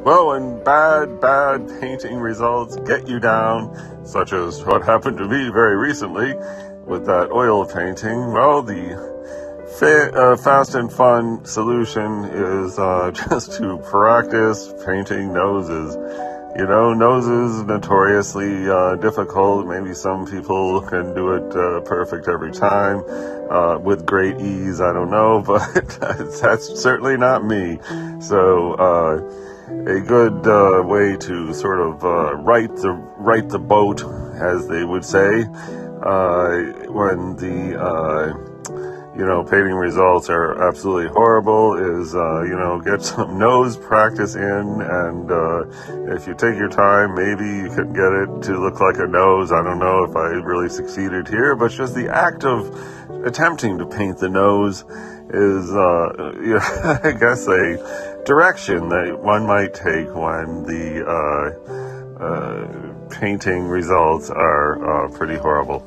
Well, when bad painting results get you down, such as what happened to me very recently with that oil painting, well, the fast and fun solution is just to practice painting noses. Noses notoriously difficult. Maybe some people can do it perfect every time with great ease. I don't know, but that's certainly not me. So a good way to sort of right the boat, as they would say, when the painting results are absolutely horrible, is get some nose practice in, and if you take your time, maybe you can get it to look like a nose. I don't know if I really succeeded here, but just the act of attempting to paint the nose is I guess a direction that one might take when the painting results are pretty horrible.